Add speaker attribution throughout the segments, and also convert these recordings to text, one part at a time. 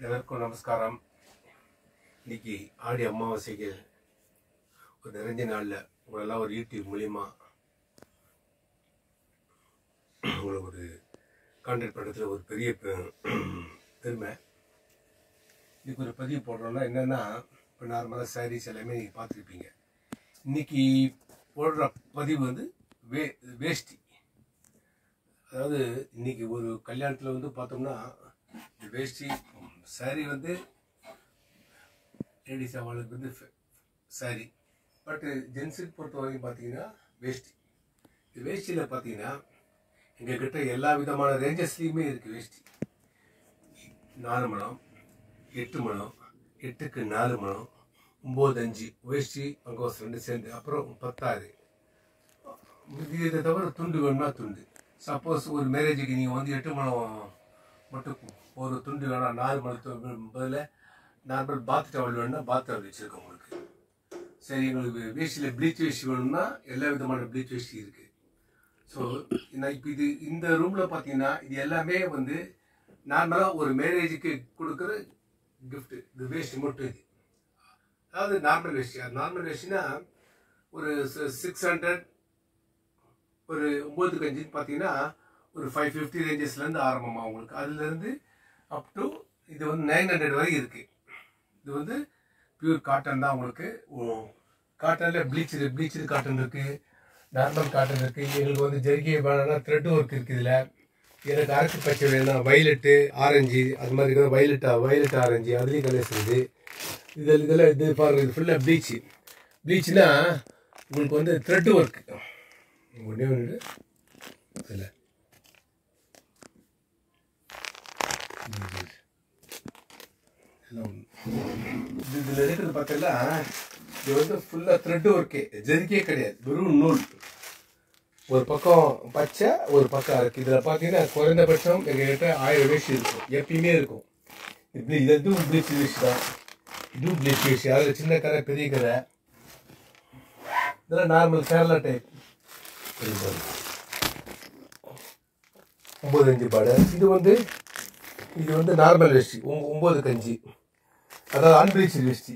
Speaker 1: எல்லாருக்கும் நமஸ்காரம். இன்னைக்கு ஆடி அமாவாசைக்கு ஒரு நிறைஞ்ச நாளில் உங்களெல்லாம் ஒரு யூடியூப் மூலியமாக உங்களை ஒரு கான்டாக்ட் பண்ணுறதுல ஒரு பெரிய பெருமை. இன்னைக்கு ஒரு பதிவு போடுறோம்னா என்னென்னா, இப்போ நார்மலாக சாரீஸ் எல்லாமே நீங்கள் பார்த்துருப்பீங்க. இன்னைக்கு போடுற பதிவு வந்து வேஷ்டி. அதாவது இன்னைக்கு ஒரு கல்யாணத்தில் வந்து பார்த்தோம்னா வேஷ்டி சாரி வந்து லேடிஸ் அவளுக்கு வந்து சாரி, பட் ஜென்ஸுக்கு பொறுத்த வரைக்கும் பார்த்தீங்கன்னா வேஷ்டி. இந்த வேஷ்டியில் பார்த்தீங்கன்னா எங்ககிட்ட எல்லா விதமான ரேஞ்சஸ்லேயுமே இருக்குது. வேஷ்டி 4 முழம், 8 முழம், 8க்கு 4 முழம், 9, 5 வேஷ்டி அங்கோஸ் 2 சேர்ந்து, அப்புறம் 16. இதை தவிர துண்டு வேணும்னா துண்டு. சப்போஸ் ஒரு மேரேஜுக்கு நீங்கள் வந்து 8 முழம் மட்டும் ஒரு துண்டு வேணாம், 4 முழத்து பதில் நார்மல் பாத் டவல் வேணும்னா பாத் டவல் வச்சுருக்கோம் உங்களுக்கு. சரி, எங்களுக்கு வேஷ்டியில் ப்ளீச் வேஷ்டி வேணும்னா எல்லா விதமான ப்ளீச் வேஷ்டி இருக்குது. ஸோ நான் இப்போ இந்த ரூமில் பார்த்தீங்கன்னா இது எல்லாமே வந்து நார்மலாக ஒரு மேரேஜுக்கு கொடுக்குற கிஃப்ட்டு. இது வேஷ்டி மட்டும் இது. அதாவது நார்மல் வேஷ்டி. நார்மல் வேஷ்டினா ஒரு 600, ஒரு 9க்கு 5 பார்த்தீங்கன்னா ஒரு 550 ரேஞ்சஸ்லேருந்து ஆரம்பமாக உங்களுக்கு. அதுலேருந்து அப் டு இது வந்து 900 வரை இருக்குது. இது வந்து பியூர் காட்டன் தான் உங்களுக்கு. காட்டனில் ப்ளீச்சடு காட்டன் இருக்குது, நார்மல் காட்டன் இருக்குது. எங்களுக்கு வந்து ஜெர்கி வேணும்னா த்ரெட் ஒர்க் இருக்குது. இதில் எனக்கு அரக்கு பச்சை வேணும்னா வயலட்டு ஆரஞ்சு, அது மாதிரி இருக்கிற வயலட் ஆரஞ்சு அதுலேயும் கலர்ஸ் இருக்குது. இதெல்லாம் இது பாருங்கள், இது ஃபுல்லாக ப்ளீச்னா உங்களுக்கு வந்து த்ரெட் ஒர்க்கு ஒன்றே ஒன்று இல்லை. இதில் இருக்கிறது பார்த்தீங்கன்னா இது வந்து ஃபுல்லாக த்ரெட் ஒர்க்கே, ஜெரிக்கே கிடையாது, வெறும் நூல். ஒரு பக்கம் பச்சை, ஒரு பக்கம் இருக்குது. இதில் பார்த்தீங்கன்னா குறைந்தபட்சம் எங்ககிட்ட 1000 வேஷ்டி இருக்கும், எப்பயுமே இருக்கும். இப்படி இதுவும் ப்ளீச் வேஷ்டி தான், இதுவும் ப்ளீச் வேஷ்டி. அதில் சின்ன கரை பெரிய கரை. இதெல்லாம் நார்மல் கேரளா டைப் 9-5 பார்டர். இது வந்து நார்மல் வேஷ்டி 9க்கு 5, அதாவது அன்பிளீச்டு வேஷ்டி.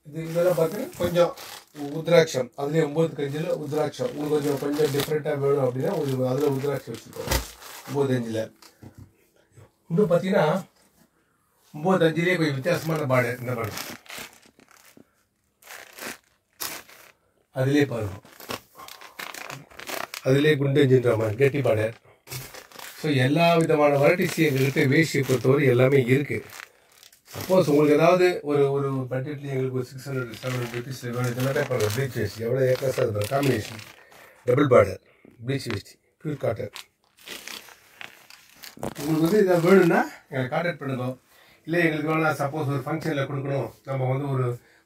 Speaker 1: இதெல்லாம் பார்த்தீங்கன்னா கொஞ்சம் உத்ராட்சம், அதுலேயே 9க்கு 5ல் உத்ராட்சம். உங்களுக்கு கொஞ்சம் டிஃப்ரெண்ட்டாக வேணும் அப்படின்னா உங்களுக்கு அதில் உத்ராட்சம் வச்சுருக்கோம் 9-5ல். இன்னும் பார்த்தீங்கன்னா 9-5லேயே கொஞ்சம் வித்தியாசமான பார்டர். இந்த பார்டர் அதிலே பாருங்க, அதிலே குண்டஞ்சின்ற மாதிரி கெட்டி பார்டர். ஸோ எல்லா விதமான வெரைட்டிஸும் எங்கள்கிட்ட வேஷ்டியை பொறுத்தவரை எல்லாமே இருக்குது. சப்போஸ் உங்களுக்கு ஏதாவது ஒரு பட்ஜெட்லேயே எங்களுக்கு ஒரு 600-700 ருபீஸில் வேணும், இதெல்லாம் பார்க்குற ப்ளீச் வேஷ்டி எவ்வளோ ஏக்கர்ஸாக இருக்கிற காம்பினேஷன். டபுள் பார்டர் ப்ளீச் வேஷ்டி, பியூர் காட்டன். உங்களுக்கு வந்து இதை வேணும்னா எங்களை கான்டாக்ட் பண்ணுங்க. இல்லை எங்களுக்கு வேணாம், சப்போஸ் ஒரு ஃபங்க்ஷனில் கொடுக்கணும், நம்ம வந்து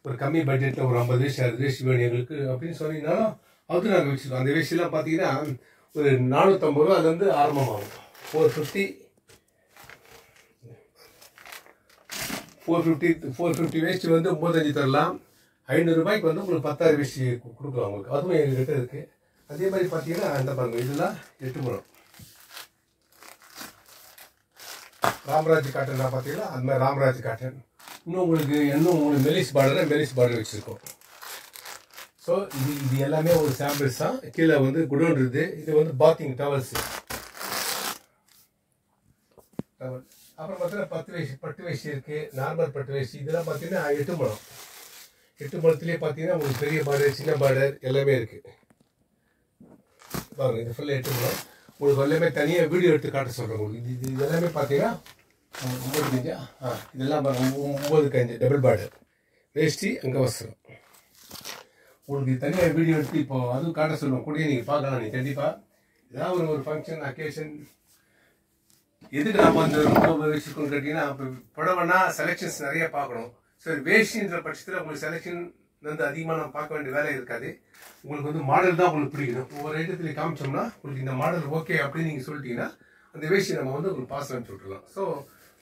Speaker 1: ஒரு கம்மி பட்ஜெட்டில் ஒரு 50 வேஷ்டி 60 வேஷ்டி வேணும் எங்களுக்கு அப்படின்னு சொன்னீங்கன்னாலும் அது நாங்கள் வச்சுருக்கோம். அந்த வேஷ்டிலாம் பார்த்தீங்கன்னா ஒரு 450 ரூபா அதுலேருந்து ஆரம்பமாகும். 450 வேஷ்டி வந்து 9-5 தரலாம். 500 ரூபாய்க்கு வந்து உங்களுக்கு 10,000 வேஷ்டி கொடுக்கலாம் உங்களுக்கு. அதுவும் எங்ககிட்ட இருக்குது. அதே மாதிரி பார்த்தீங்கன்னா அந்த பாருங்கள், இதெல்லாம் 8 முழம் ராமராஜ் காட்டன் தான் பார்த்தீங்கன்னா அது மாதிரி ராமராஜ் காட்டன். இன்னும் உங்களுக்கு மெலிஸ் பார்டர் வச்சுருக்கோம். ஸோ இது எல்லாமே ஒரு சாம்பிள்ஸ் தான். கீழே வந்து குடோன் இருக்குது. இது வந்து பாத்திங் டவல்ஸ். அப்புறம் பார்த்தீங்கன்னா பட்டு வேஷ்டி இருக்குது, நார்மல் பட்டு வேஷ்டி. இதெல்லாம் பார்த்தீங்கன்னா 8 முழம். 8 முழத்துலேயே பார்த்தீங்கன்னா உங்களுக்கு பெரிய பார்டர், சின்ன பார்டர் எல்லாமே இருக்குது. பாருங்கள், இது ஃபுல்லாக 8 முழம். உங்களுக்கு எல்லாமே தனியாக வீடியோ எடுத்து காட்ட சொல்கிறேன் உங்களுக்கு. இது எல்லாமே பார்த்தீங்கன்னா 9-5. இதெல்லாம் பாருங்கள் 9-க்கு 5 டபுள் பார்டர் வேஷ்டி அங்கவஸ்திரம். உங்களுக்கு தனியாக வீடியோ எடுத்து இப்போ அதுவும் காட்ட சொல்லுவோம். கூடயே நீங்கள் பார்க்கலாம். நீங்கள் கண்டிப்பாக ஏதாவது ஒரு ஃபங்க்ஷன் அக்கேஷன் எதுக்கு நம்ம அந்த ரொம்ப வச்சுருக்கோம்னு கேட்டிங்கன்னா, இப்போ புடவைனா செலெக்ஷன்ஸ் நிறைய பார்க்கணும். சரி, வேஷ்டின்ற பட்சத்தில் உங்களுக்கு செலெக்ஷன் வந்து அதிகமாக நம்ம பார்க்க வேண்டிய வேலை இருக்காது. உங்களுக்கு வந்து மாடல் தான் உங்களுக்கு பிடிக்கணும். ஒவ்வொரு ஐட்டத்துலேயும் காமிச்சோம்னா உங்களுக்கு இந்த மாடல் ஓகே அப்படின்னு நீங்கள் சொல்லிட்டீங்கன்னா அந்த வேஷ்டி நம்ம வந்து உங்களுக்கு பாஸ் அனுப்பிச்சு விட்டுருலாம். ஸோ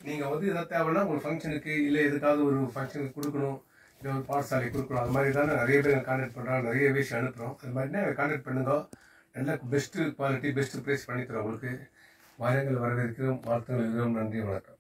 Speaker 1: நீங்கள் வந்து எதாவது தேவைன்னா உங்களுக்கு ஃபங்க்ஷனுக்கு இல்லை எதுக்காவது ஒரு ஃபங்க்ஷனுக்கு கொடுக்கணும், இல்லை ஒரு பாடசாலை கொடுக்கணும், அது மாதிரி தானே நிறைய பேர் கான்டாக்ட் பண்ணுறோம், நிறைய வேஷ்டி அனுப்புகிறோம். அது மாதிரினா கான்டாக்ட் பண்ணுங்க. நல்லா பெஸ்ட்டு குவாலிட்டி பெஸ்ட்டு ப்ரைஸ் பண்ணித்தரோம் உங்களுக்கு. வாரங்கள் வரவேற்கிறோம். வாழ்த்துக்கள். நன்றி, வணக்கம்.